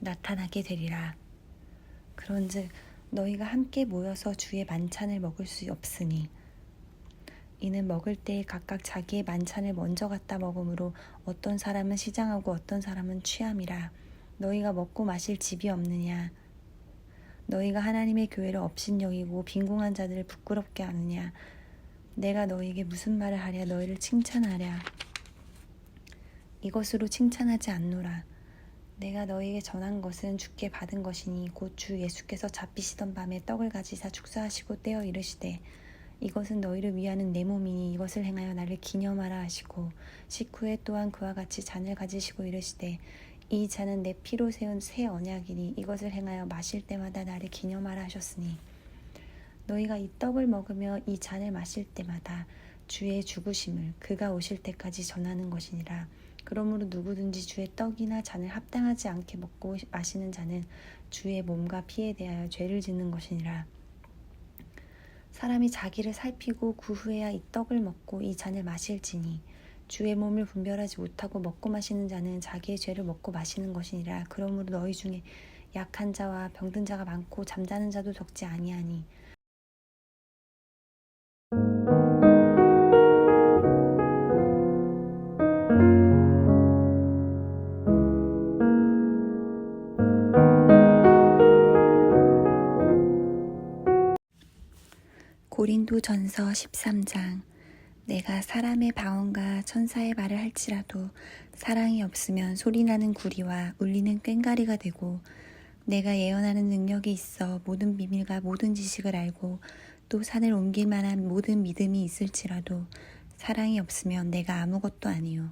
나타나게 되리라. 그런즉 너희가 함께 모여서 주의 만찬을 먹을 수 없으니 이는 먹을 때에 각각 자기의 만찬을 먼저 갖다 먹으므로 어떤 사람은 시장하고 어떤 사람은 취함이라. 너희가 먹고 마실 집이 없느냐. 너희가 하나님의 교회를 업신여기고 빈궁한 자들을 부끄럽게 하느냐. 내가 너희에게 무슨 말을 하랴. 너희를 칭찬하랴. 이것으로 칭찬하지 않노라. 내가 너희에게 전한 것은 주께 받은 것이니 곧 주 예수께서 잡히시던 밤에 떡을 가지사 축사하시고 떼어 이르시되 이것은 너희를 위하는 내 몸이니 이것을 행하여 나를 기념하라 하시고 식후에 또한 그와 같이 잔을 가지시고 이르시되 이 잔은 내 피로 세운 새 언약이니 이것을 행하여 마실 때마다 나를 기념하라 하셨으니 너희가 이 떡을 먹으며 이 잔을 마실 때마다 주의 죽으심을 그가 오실 때까지 전하는 것이니라. 그러므로 누구든지 주의 떡이나 잔을 합당하지 않게 먹고 마시는 자는 주의 몸과 피에 대하여 죄를 짓는 것이니라. 사람이 자기를 살피고 그 후에야 이 떡을 먹고 이 잔을 마실지니 주의 몸을 분별하지 못하고 먹고 마시는 자는 자기의 죄를 먹고 마시는 것이니라. 그러므로 너희 중에 약한 자와 병든 자가 많고 잠자는 자도 적지 아니하니 고린도전서 13장. 내가 사람의 방언과 천사의 말을 할지라도 사랑이 없으면 소리나는 구리와 울리는 꽹과리가 되고 내가 예언하는 능력이 있어 모든 비밀과 모든 지식을 알고 또 산을 옮길 만한 모든 믿음이 있을지라도 사랑이 없으면 내가 아무것도 아니요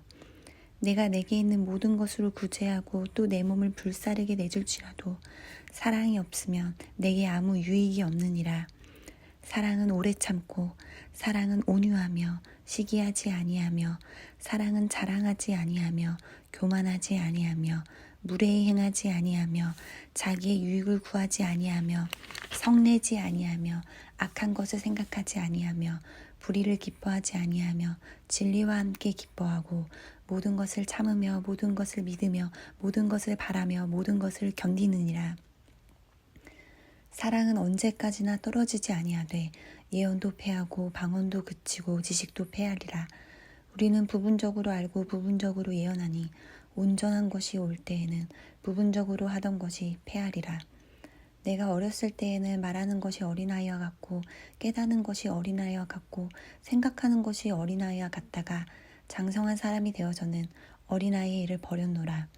내가 내게 있는 모든 것으로 구제하고 또 내 몸을 불사르게 내줄지라도 사랑이 없으면 내게 아무 유익이 없느니라. 사랑은 오래 참고 사랑은 온유하며 시기하지 아니하며 사랑은 자랑하지 아니하며 교만하지 아니하며 무례히 행하지 아니하며 자기의 유익을 구하지 아니하며 성내지 아니하며 악한 것을 생각하지 아니하며 불의를 기뻐하지 아니하며 진리와 함께 기뻐하고 모든 것을 참으며 모든 것을 믿으며 모든 것을 바라며 모든 것을 견디느니라. 사랑은 언제까지나 떨어지지 아니하되 예언도 패하고 방언도 그치고 지식도 패하리라. 우리는 부분적으로 알고 부분적으로 예언하니 온전한 것이 올 때에는 부분적으로 하던 것이 패하리라. 내가 어렸을 때에는 말하는 것이 어린아이와 같고 깨닫는 것이 어린아이와 같고 생각하는 것이 어린아이와 같다가 장성한 사람이 되어서는 어린아이의 일을 버렸노라.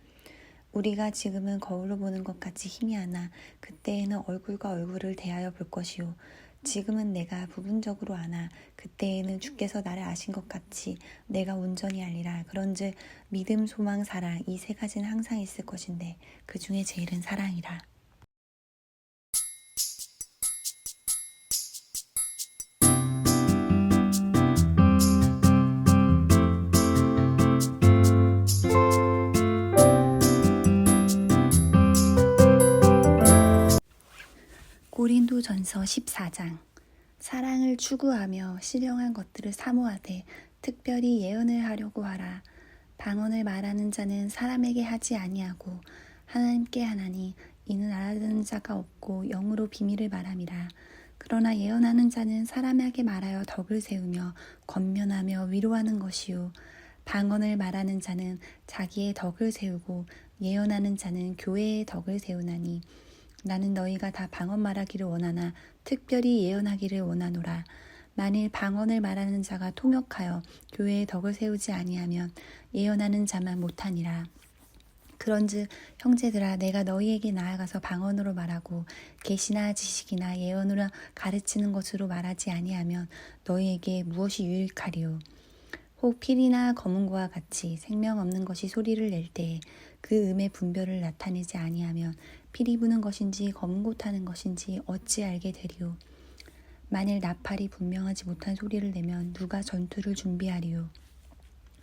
우리가 지금은 거울로 보는 것 같이 희미하나 그때에는 얼굴과 얼굴을 대하여 볼 것이요. 지금은 내가 부분적으로 아나 그때에는 주께서 나를 아신 것 같이 내가 온전히 알리라. 그런즉 믿음, 소망, 사랑 이 세 가지는 항상 있을 것인데 그 중에 제일은 사랑이라. 고린도전서 14장. 사랑을 추구하며 신령한 것들을 사모하되 특별히 예언을 하려고 하라. 방언을 말하는 자는 사람에게 하지 아니하고 하나님께 하나니 이는 알아듣는 자가 없고 영으로 비밀을 말함이라. 그러나 예언하는 자는 사람에게 말하여 덕을 세우며 권면하며 위로하는 것이요. 방언을 말하는 자는 자기의 덕을 세우고 예언하는 자는 교회의 덕을 세우나니 나는 너희가 다 방언 말하기를 원하나 특별히 예언하기를 원하노라. 만일 방언을 말하는 자가 통역하여 교회의 덕을 세우지 아니하면 예언하는 자만 못하니라. 그런즉 형제들아 내가 너희에게 나아가서 방언으로 말하고 계시나 지식이나 예언으로 가르치는 것으로 말하지 아니하면 너희에게 무엇이 유익하리요. 혹 필이나 검은고와 같이 생명 없는 것이 소리를 낼 때에 그 음의 분별을 나타내지 아니하면 필이 부는 것인지 검은고 타는 것인지 어찌 알게 되리요. 만일 나팔이 분명하지 못한 소리를 내면 누가 전투를 준비하리요.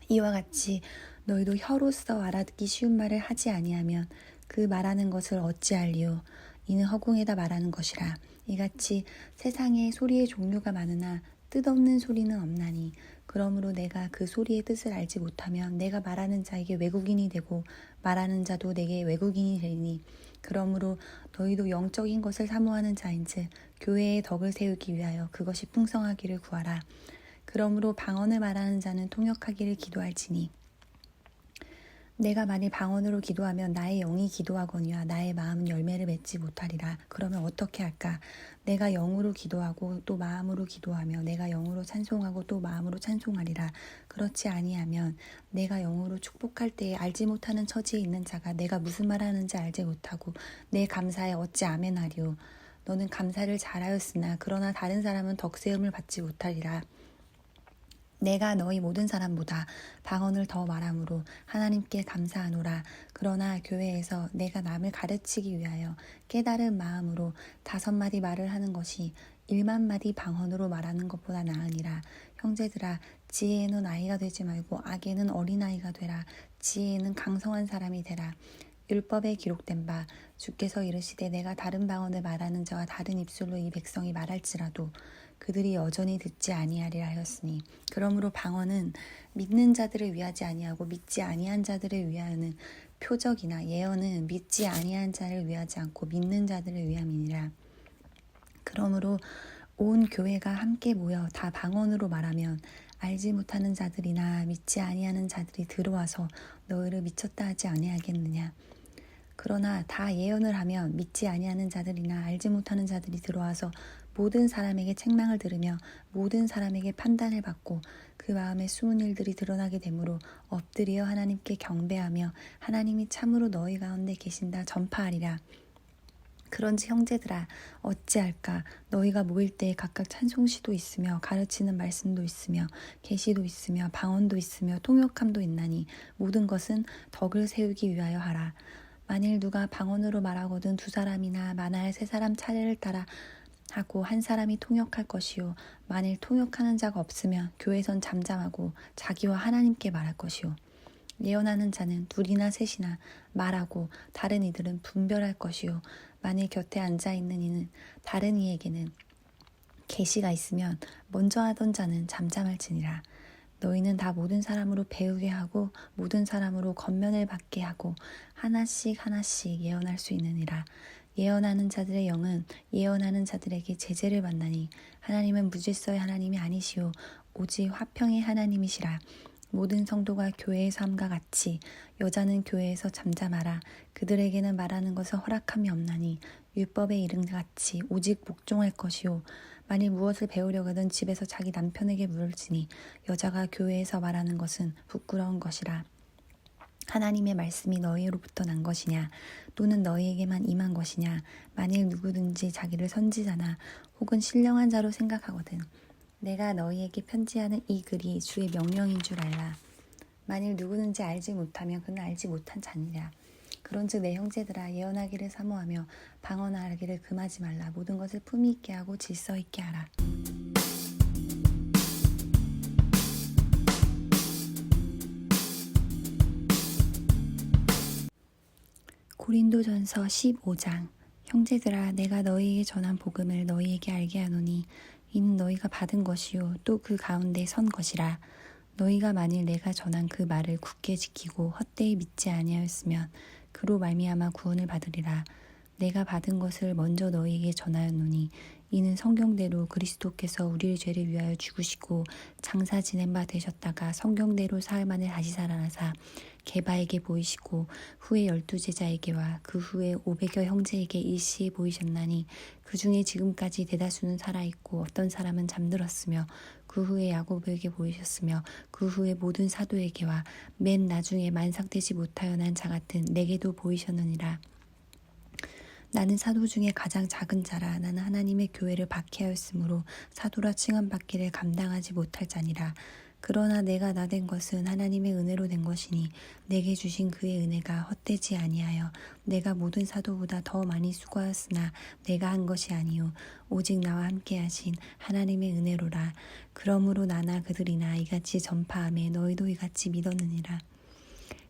이와 같이 너희도 혀로서 알아듣기 쉬운 말을 하지 아니하면 그 말하는 것을 어찌 알리요. 이는 허공에다 말하는 것이라. 이같이 세상에 소리의 종류가 많으나 뜻없는 소리는 없나니 그러므로 내가 그 소리의 뜻을 알지 못하면 내가 말하는 자에게 외국인이 되고 말하는 자도 내게 외국인이 되리니 그러므로 너희도 영적인 것을 사모하는 자인즉 교회의 덕을 세우기 위하여 그것이 풍성하기를 구하라. 그러므로 방언을 말하는 자는 통역하기를 기도할지니 내가 만일 방언으로 기도하면 나의 영이 기도하거니와 나의 마음은 열매를 맺지 못하리라. 그러면 어떻게 할까? 내가 영으로 기도하고 또 마음으로 기도하며 내가 영으로 찬송하고 또 마음으로 찬송하리라. 그렇지 아니하면 내가 영으로 축복할 때에 알지 못하는 처지에 있는 자가 내가 무슨 말하는지 알지 못하고 내 감사에 어찌 아멘하리요. 너는 감사를 잘하였으나 그러나 다른 사람은 덕세움을 받지 못하리라. 내가 너희 모든 사람보다 방언을 더 말함으로 하나님께 감사하노라. 그러나 교회에서 내가 남을 가르치기 위하여 깨달은 마음으로 5마디 말을 하는 것이 1만마디 방언으로 말하는 것보다 나으니라. 형제들아 지혜에는 아이가 되지 말고 악에는 어린아이가 되라. 지혜에는 강성한 사람이 되라. 율법에 기록된 바 주께서 이르시되 내가 다른 방언을 말하는 자와 다른 입술로 이 백성이 말할지라도 그들이 여전히 듣지 아니하리라 하였으니 그러므로 방언은 믿는 자들을 위하지 아니하고 믿지 아니한 자들을 위하여는 표적이나 예언은 믿지 아니한 자를 위하지 않고 믿는 자들을 위함이니라. 그러므로 온 교회가 함께 모여 다 방언으로 말하면 알지 못하는 자들이나 믿지 아니하는 자들이 들어와서 너희를 미쳤다 하지 아니하겠느냐. 그러나 다 예언을 하면 믿지 아니하는 자들이나 알지 못하는 자들이 들어와서 모든 사람에게 책망을 들으며 모든 사람에게 판단을 받고 그 마음에 숨은 일들이 드러나게 되므로 엎드려 하나님께 경배하며 하나님이 참으로 너희 가운데 계신다 전파하리라. 그런지 형제들아 어찌할까. 너희가 모일 때에 각각 찬송시도 있으며 가르치는 말씀도 있으며 계시도 있으며 방언도 있으며 통역함도 있나니 모든 것은 덕을 세우기 위하여 하라. 만일 누가 방언으로 말하거든 2사람이나 많아야 3사람 차례를 따라 하고 한 사람이 통역할 것이요. 만일 통역하는 자가 없으면 교회선 잠잠하고 자기와 하나님께 말할 것이요. 예언하는 자는 2이나 3이나 말하고 다른 이들은 분별할 것이요. 만일 곁에 앉아있는 이는 다른 이에게는 계시가 있으면 먼저 하던 자는 잠잠할지니라. 너희는 다 모든 사람으로 배우게 하고 모든 사람으로 권면을 받게 하고 하나씩 하나씩 예언할 수 있느니라. 예언하는 자들의 영은 예언하는 자들에게 제재를 받나니 하나님은 무질서의 하나님이 아니시오 오직 화평의 하나님이시라. 모든 성도가 교회의 삶과 같이 여자는 교회에서 잠잠하라. 그들에게는 말하는 것을 허락함이 없나니 율법에 이른 같이 오직 복종할 것이요. 만일 무엇을 배우려거든 집에서 자기 남편에게 물을지니 여자가 교회에서 말하는 것은 부끄러운 것이라. 하나님의 말씀이 너희로부터 난 것이냐 또는 너희에게만 임한 것이냐. 만일 누구든지 자기를 선지자나 혹은 신령한 자로 생각하거든 내가 너희에게 편지하는 이 글이 주의 명령인 줄 알라. 만일 누구든지 알지 못하면 그는 알지 못한 자니라. 그런즉 내 형제들아 예언하기를 사모하며 방언하기를 금하지 말라. 모든 것을 품위 있게 하고 질서 있게 하라. 고린도전서 15장. 형제들아 내가 너희에게 전한 복음을 너희에게 알게 하노니 이는 너희가 받은 것이요 또 그 가운데 선 것이라. 너희가 만일 내가 전한 그 말을 굳게 지키고 헛되이 믿지 아니하였으면 그로 말미암아 구원을 받으리라. 내가 받은 것을 먼저 너희에게 전하였노니 이는 성경대로 그리스도께서 우리의 죄를 위하여 죽으시고 장사 지낸 바 되셨다가 성경대로 사흘 만에 다시 살아나사 게바에게 보이시고 후에 12제자에게와 그 후에 500여 형제에게 일시에 보이셨나니 그 중에 지금까지 대다수는 살아있고 어떤 사람은 잠들었으며 그 후에 야고보에게 보이셨으며 그 후에 모든 사도에게와 맨 나중에 만삭되지 못하여 난 자 같은 내게도 보이셨느니라. 나는 사도 중에 가장 작은 자라. 나는 하나님의 교회를 박해하였으므로 사도라 칭함받기를 감당하지 못할 자니라. 그러나 내가 나 된 것은 하나님의 은혜로 된 것이니 내게 주신 그의 은혜가 헛되지 아니하여 내가 모든 사도보다 더 많이 수고하였으나 내가 한 것이 아니요 오직 나와 함께 하신 하나님의 은혜로라. 그러므로 나나 그들이나 이같이 전파하며 너희도 이같이 믿었느니라.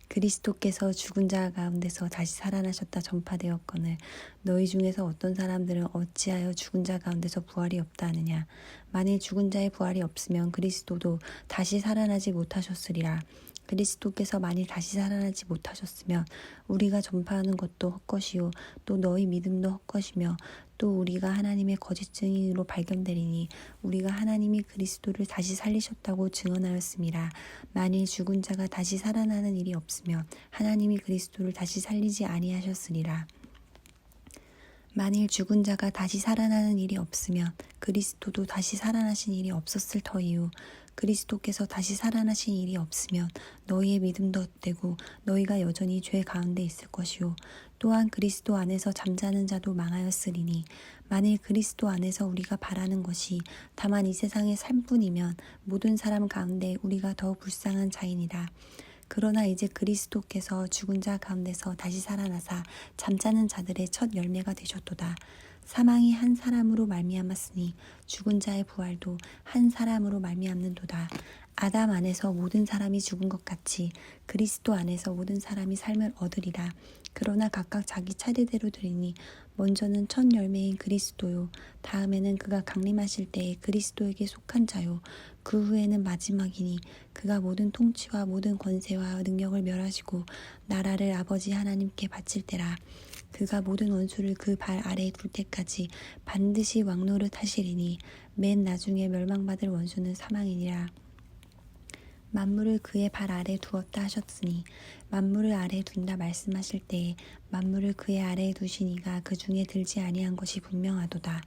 그리스도께서 죽은 자 가운데서 다시 살아나셨다 전파되었거늘 너희 중에서 어떤 사람들은 어찌하여 죽은 자 가운데서 부활이 없다 하느냐. 만일 죽은 자의 부활이 없으면 그리스도도 다시 살아나지 못하셨으리라. 그리스도께서 만일 다시 살아나지 못하셨으면 우리가 전파하는 것도 헛것이요 또 너희 믿음도 헛것이며 또 우리가 하나님의 거짓 증인으로 발견되리니 우리가 하나님이 그리스도를 다시 살리셨다고 증언하였음이라. 만일 죽은 자가 다시 살아나는 일이 없으면 하나님이 그리스도를 다시 살리지 아니하셨으리라. 만일 죽은 자가 다시 살아나는 일이 없으면 그리스도도 다시 살아나신 일이 없었을 터이요 그리스도께서 다시 살아나신 일이 없으면 너희의 믿음도 헛되고 너희가 여전히 죄 가운데 있을 것이요 또한 그리스도 안에서 잠자는 자도 망하였으리니 만일 그리스도 안에서 우리가 바라는 것이 다만 이 세상의 삶뿐이면 모든 사람 가운데 우리가 더 불쌍한 자이니라. 그러나 이제 그리스도께서 죽은 자 가운데서 다시 살아나사 잠자는 자들의 첫 열매가 되셨도다. 사망이 한 사람으로 말미암았으니 죽은 자의 부활도 한 사람으로 말미암는도다. 아담 안에서 모든 사람이 죽은 것 같이 그리스도 안에서 모든 사람이 삶을 얻으리라. 그러나 각각 자기 차례대로 드리니 먼저는 첫 열매인 그리스도요 다음에는 그가 강림하실 때에 그리스도에게 속한 자요 그 후에는 마지막이니 그가 모든 통치와 모든 권세와 능력을 멸하시고 나라를 아버지 하나님께 바칠 때라. 그가 모든 원수를 그 발 아래에 둘 때까지 반드시 왕노릇 하시리니 맨 나중에 멸망받을 원수는 사망이니라. 만물을 그의 발 아래 두었다 하셨으니 만물을 아래에 둔다 말씀하실 때에 만물을 그의 아래에 두신 이가 그 중에 들지 아니한 것이 분명하도다.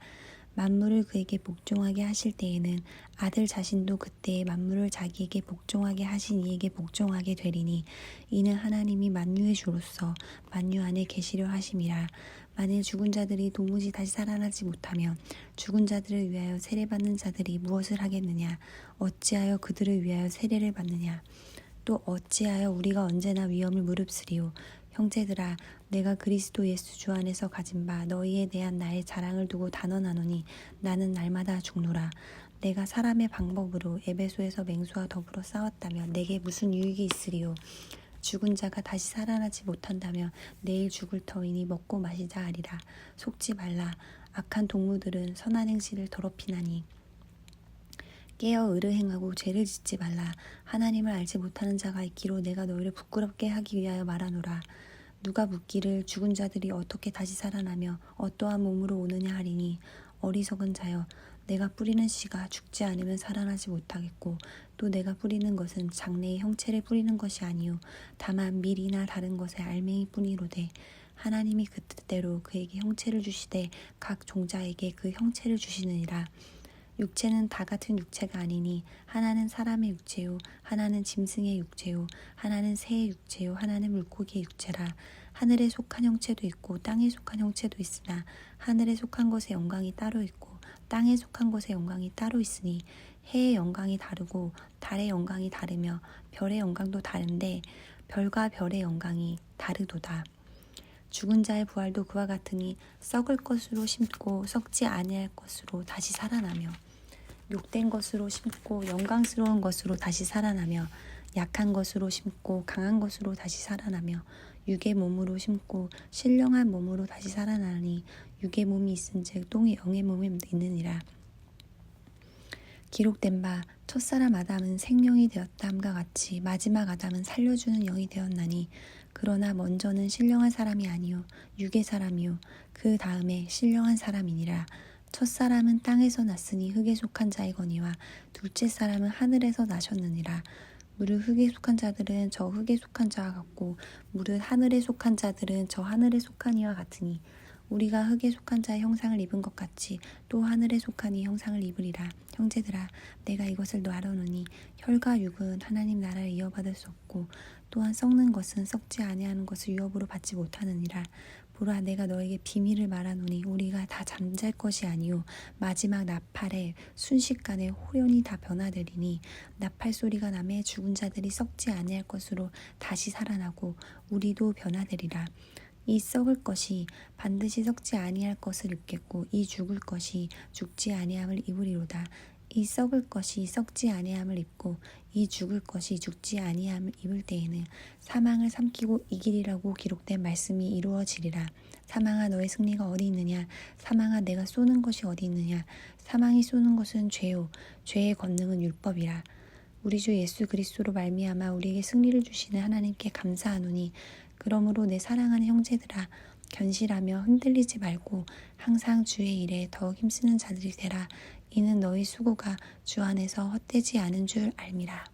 만물을 그에게 복종하게 하실 때에는 아들 자신도 그때에 만물을 자기에게 복종하게 하신 이에게 복종하게 되리니 이는 하나님이 만유의 주로서 만유 안에 계시려 하심이라. 만일 죽은 자들이 도무지 다시 살아나지 못하면 죽은 자들을 위하여 세례받는 자들이 무엇을 하겠느냐. 어찌하여 그들을 위하여 세례를 받느냐. 또 어찌하여 우리가 언제나 위험을 무릅쓰리요. 형제들아 내가 그리스도 예수 주 안에서 가진 바 너희에 대한 나의 자랑을 두고 단언하노니 나는 날마다 죽노라. 내가 사람의 방법으로 에베소에서 맹수와 더불어 싸웠다면 내게 무슨 유익이 있으리요. 죽은 자가 다시 살아나지 못한다면 내일 죽을 터이니 먹고 마시자 하리라. 속지 말라. 악한 동무들은 선한 행실을 더럽히나니 깨어 의를 행하고 죄를 짓지 말라. 하나님을 알지 못하는 자가 있기로 내가 너희를 부끄럽게 하기 위하여 말하노라. 누가 묻기를 죽은 자들이 어떻게 다시 살아나며 어떠한 몸으로 오느냐 하리니 어리석은 자여, 내가 뿌리는 씨가 죽지 않으면 살아나지 못하겠고 또 내가 뿌리는 것은 장래의 형체를 뿌리는 것이 아니요 다만 밀이나 다른 것의 알맹이 뿐이로되, 하나님이 그 뜻대로 그에게 형체를 주시되 각 종자에게 그 형체를 주시느니라. 육체는 다 같은 육체가 아니니 하나는 사람의 육체요 하나는 짐승의 육체요 하나는 새의 육체요 하나는 물고기의 육체라. 하늘에 속한 형체도 있고 땅에 속한 형체도 있으나 하늘에 속한 것의 영광이 따로 있고 땅에 속한 것의 영광이 따로 있으니 해의 영광이 다르고 달의 영광이 다르며 별의 영광도 다른데 별과 별의 영광이 다르도다. 죽은 자의 부활도 그와 같으니 썩을 것으로 심고 썩지 아니할 것으로 다시 살아나며 욕된 것으로 심고 영광스러운 것으로 다시 살아나며 약한 것으로 심고 강한 것으로 다시 살아나며 육의 몸으로 심고 신령한 몸으로 다시 살아나니 육의 몸이 있은즉 또 영의 몸이 있느니라. 기록된 바 첫사람 아담은 생명이 되었다함과 같이 마지막 아담은 살려주는 영이 되었나니 그러나 먼저는 신령한 사람이 아니요 육의 사람이요 그 다음에 신령한 사람이니라. 첫사람은 땅에서 났으니 흙에 속한 자이거니와 둘째 사람은 하늘에서 나셨느니라. 무릇 흙에 속한 자들은 저 흙에 속한 자와 같고 무릇 하늘에 속한 자들은 저 하늘에 속한 이와 같으니 우리가 흙에 속한 자의 형상을 입은 것 같이 또 하늘에 속한 이 형상을 입으리라. 형제들아, 내가 이것을 말하노니 혈과 육은 하나님 나라를 이어받을 수 없고 또한 썩는 것은 썩지 아니하는 것을 유업으로 받지 못하느니라. 보라, 내가 너에게 비밀을 말하노니 우리가 다 잠잘 것이 아니요 마지막 나팔에 순식간에 호련히 다 변화되리니 나팔 소리가 나매 죽은 자들이 썩지 아니할 것으로 다시 살아나고 우리도 변화되리라. 이 썩을 것이 반드시 썩지 아니할 것을 입겠고 이 죽을 것이 죽지 아니함을 입으리로다. 이 썩을 것이 썩지 아니함을 입고 이 죽을 것이 죽지 아니함을 입을 때에는 사망을 삼키고 이기리라고 기록된 말씀이 이루어지리라. 사망아, 너의 승리가 어디 있느냐? 사망아, 내가 쏘는 것이 어디 있느냐? 사망이 쏘는 것은 죄요 죄의 권능은 율법이라. 우리 주 예수 그리스도로 말미암아 우리에게 승리를 주시는 하나님께 감사하노니, 그러므로 내 사랑하는 형제들아, 견실하며 흔들리지 말고 항상 주의 일에 더욱 힘쓰는 자들이 되라. 이는 너희 수고가 주 안에서 헛되지 않은 줄 알미라.